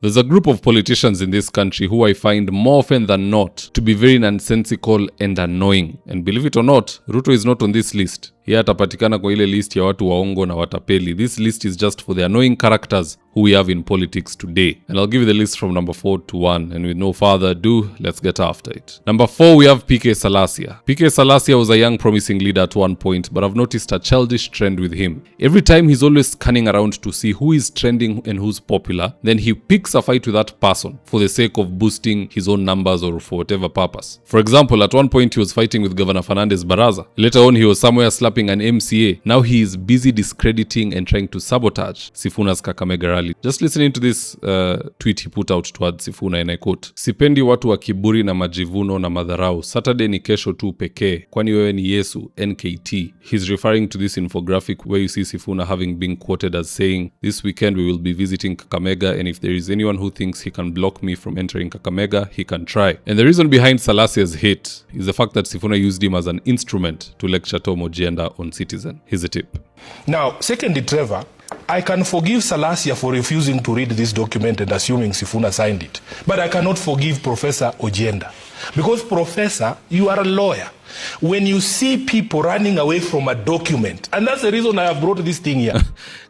There's a group of politicians in this country who I find more often than not to be very nonsensical and annoying. And believe it or not, Ruto is not on this list. Yeye atapatikana kwa ile list ya watu waongo na watapeli. This list is just for the annoying characters who we have in politics today. And I'll give you the list from number 4 to 1. And with no further ado, let's get after it. Number 4, we have PK Salassia. PK Salassia was a young promising leader at one point, but I've noticed a childish trend with him. Every time he's always scanning around to see who is trending and who's popular, then he picks a fight with that person for the sake of boosting his own numbers or for whatever purpose. For example, at one point he was fighting with Governor Fernandez Baraza. Later on he was somewhere slapping an MCA. Now he is busy discrediting and trying to sabotage Sifuna's Kakamega rally. Just listening to this tweet he put out towards Sifuna, and I quote, "Sipendi watu wa kiburi na majivuno na madharau. Saturday ni kesho tu pekee. Kwani wewe ni Yesu, NKT." He's referring to this infographic where you see Sifuna having been quoted as saying, "This weekend we will be visiting Kakamega, and if there is anyone who thinks he can block me from entering Kakamega, he can try." And the reason behind Salassia's hate is the fact that Sifuna used him as an instrument to lecture Tom Ojienda on Citizen. Here's a tip. Now, secondly, Trevor, I can forgive Salassia for refusing to read this document and assuming Sifuna signed it. But I cannot forgive Professor Ojienda. Because, Professor, you are a lawyer. When you see people running away from a document, and that's the reason I have brought this thing here.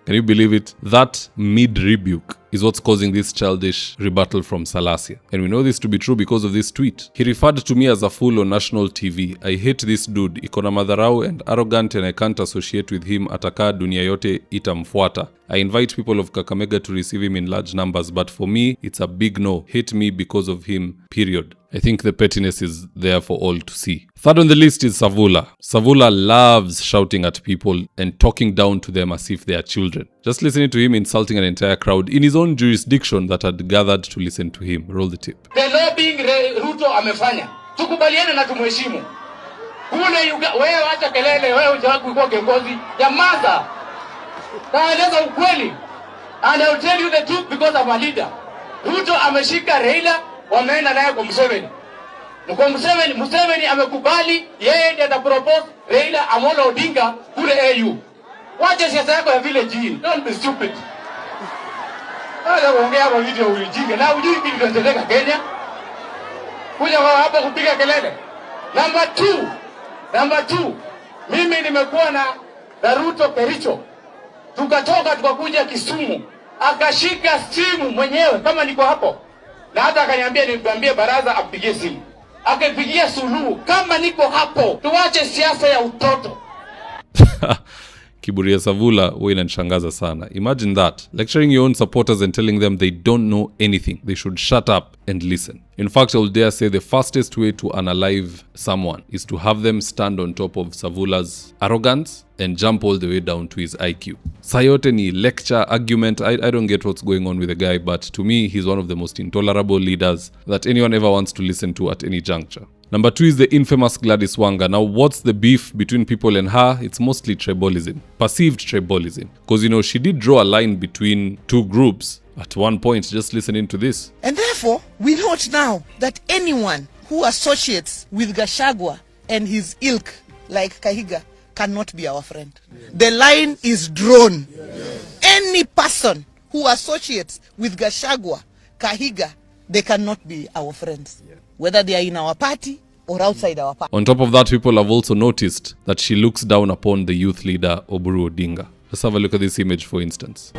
Can you believe it? That mid-rebuke is what's causing this childish rebuttal from Salassia. And we know this to be true because of this tweet. He referred to me as a fool on national TV. "I hate this dude. Iko na madharau and arrogant and I can't associate with him. Ataka dunia yote itamfuata. I invite people of Kakamega to receive him in large numbers, but for me, it's a big no. Hate me because of him, period." I think the pettiness is there for all to see. Third on the list is Savula. Savula loves shouting at people and talking down to them as if they are children. Just listening to him insulting an entire crowd in his own jurisdiction that had gathered to listen to him. Roll the tape. The lobbying Ruto amefanya. Tukubaliane na tumheshimu. Wewe acha kelele, wewe hujawahi kuwa kiongozi. Nyamaza. Naeleza ukweli. And I will tell you the truth because I'm a leader. Ruto ameshika Raila, wameenda naye kwa Museveni. Kwa Museveni amekubali yeye ndiye atapropose Raila Amolo Odinga kule AU. Wacha siasa yako ya vile jini. Don't be stupid. Hata kuongea kwa video ulijinga. Na ujui kitu kinatendeka Kenya. Kuja kwa hapa kupiga kelele. Number 2. Mimi nimekuwa na Ruto Kericho. Tukatoka tukakuja Kisumu. Akashika simu mwenyewe kama niko hapo. Na hata akaniambia niambie Baraza apigie simu. Akapigia Suluhu kama niko hapo. Tuache siasa ya utoto. Kiburi ya Savula huwa inanishangaza sana. Imagine that, lecturing your own supporters and telling them they don't know anything. They should shut up and listen. In fact, I will dare say the fastest way to unalive someone is to have them stand on top of Savula's arrogance and jump all the way down to his IQ. Sayote ni lecture, argument. I don't get what's going on with the guy, but to me, he's one of the most intolerable leaders that anyone ever wants to listen to at any juncture. Number 2 is the infamous Gladis Wanga. Now, what's the beef between people and her? It's mostly tribalism, perceived tribalism. Because, she did draw a line between two groups at one point. Just listening to this. And therefore, we note now that anyone who associates with Gachagua and his ilk, like Kahiga, cannot be our friend. The line is drawn. Any person who associates with Gachagua, Kahiga, they cannot be our friends. Whether they are in our party or outside our party. On top of that, people have also noticed that she looks down upon the youth leader, Oburu Odinga. Let's have a look at this image, for instance.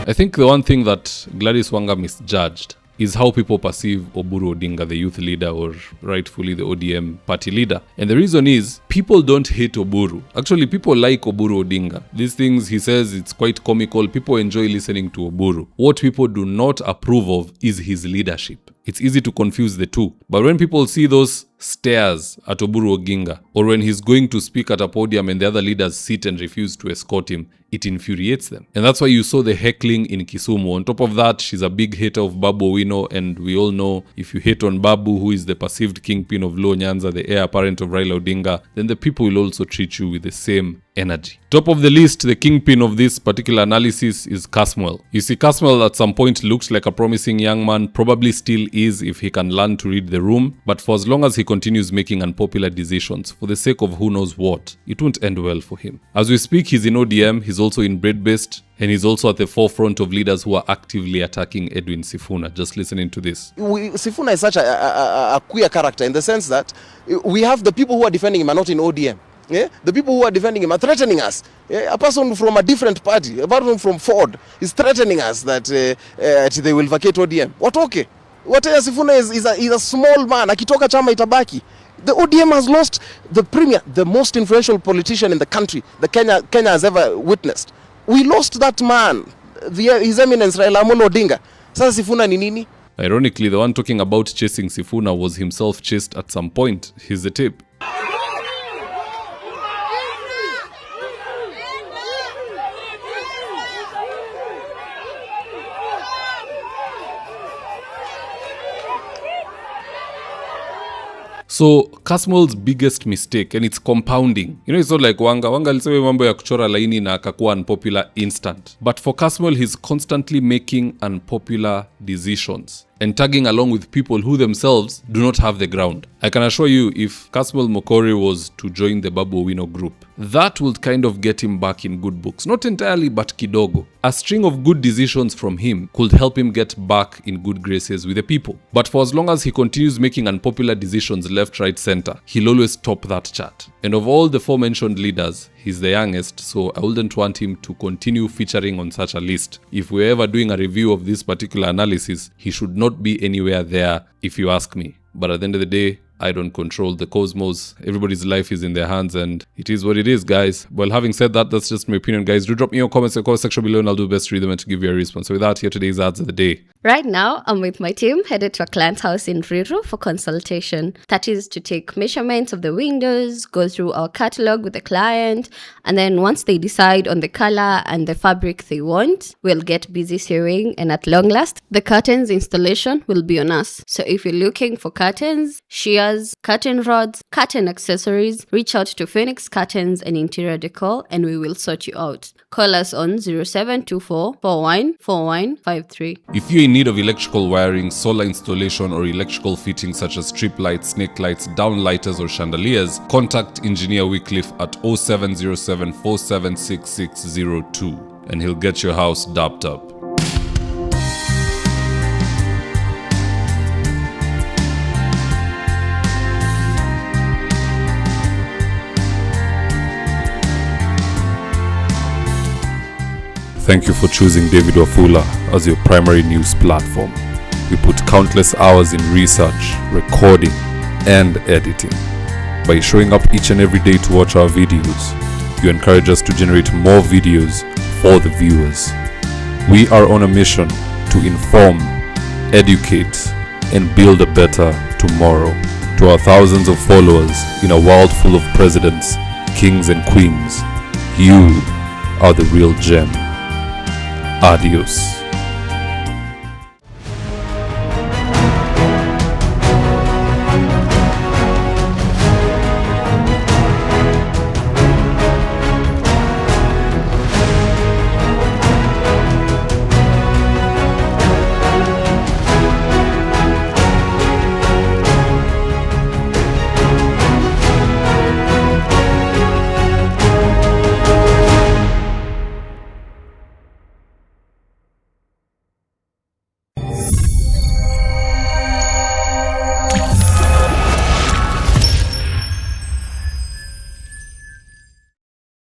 I think the one thing that Gladis Wanga misjudged is how people perceive Oburu Odinga, the youth leader, or rightfully the ODM party leader. And the reason is, people don't hate Oburu. Actually, people like Oburu Odinga. These things he says, it's quite comical. People enjoy listening to Oburu. What people do not approve of is his leadership. It's easy to confuse the two. But when people see those stares at Oburu Oginga, or when he's going to speak at a podium and the other leaders sit and refuse to escort him, it infuriates them. And that's why you saw the heckling in Kisumu. On top of that, she's a big hater of Babu Owino, and we all know if you hate on Babu, who is the perceived kingpin of Luo Nyanza, the heir apparent of Raila Odinga, then the people will also treat you with the same energy. Top of the list, the kingpin of this particular analysis is Caswell. You see, Caswell at some point looked like a promising young man, probably still is if he can learn to read the room, but for as long as he continues making unpopular decisions for the sake of who knows what, it won't end well for him. As we speak, he's in ODM, he's also in bread-based, and he's also at the forefront of leaders who are actively attacking Edwin Sifuna. Just listening to this. Sifuna is such a queer character in the sense that we have the people who are defending him are not in ODM. Yeah? The people who are defending him are threatening us. Yeah? A person from a different party, a person from Ford, is threatening us that they will vacate ODM. What okay? What Sifuna is a small man. Akitoka chama itabaki. The ODM has lost the premier, the most influential politician in the country that Kenya has ever witnessed. We lost that man, His Eminence Raila Amolo Odinga. Sasa Sifuna ni nini? Ironically, the one talking about chasing Sifuna was himself chased at some point. Here's the tape. So Caswell's biggest mistake, and it's compounding. You know, it's not like Wanga. Wanga alisema mambo ya kuchora laini na akakuwa unpopular instant. But for Caswell, he's constantly making unpopular decisions and tagging along with people who themselves do not have the ground. I can assure you, if Caswell Mokori was to join the Babu Owino group, that would kind of get him back in good books. Not entirely, but kidogo. A string of good decisions from him could help him get back in good graces with the people. But for as long as he continues making unpopular decisions left, right, center, he'll always top that chart. And of all the aforementioned leaders, he's the youngest, so I wouldn't want him to continue featuring on such a list. If we're ever doing a review of this particular analysis, he should not be anywhere there, if you ask me. But at the end of the day, I don't control the cosmos. Everybody's life is in their hands, and it is what it is, guys. Well, having said that, that's just my opinion, guys. Do drop me your comments in the comment section below, and I'll do best to read them and to give you a response. So with that, here today's ads of the day. Right now, I'm with my team headed to a client's house in Ruto for consultation. That is to take measurements of the windows, go through our catalog with the client, and then once they decide on the color and the fabric they want, we'll get busy sewing, and at long last, the curtains installation will be on us. So if you're looking for curtains, shears, curtain rods, curtain accessories, reach out to Phoenix Curtains and Interior Decor, and we will sort you out. Call us on 0724 414153. If you're in need of electrical wiring, solar installation, or electrical fittings such as strip lights, snake lights, downlighters, or chandeliers, contact Engineer Wycliffe at 0707 476602 and he'll get your house dapped up. Thank you for choosing David Wafula as your primary news platform. We put countless hours in research, recording, and editing. By showing up each and every day to watch our videos, you encourage us to generate more videos for the viewers. We are on a mission to inform, educate, and build a better tomorrow. To our thousands of followers in a world full of presidents, kings, and queens, you are the real gem. Adios.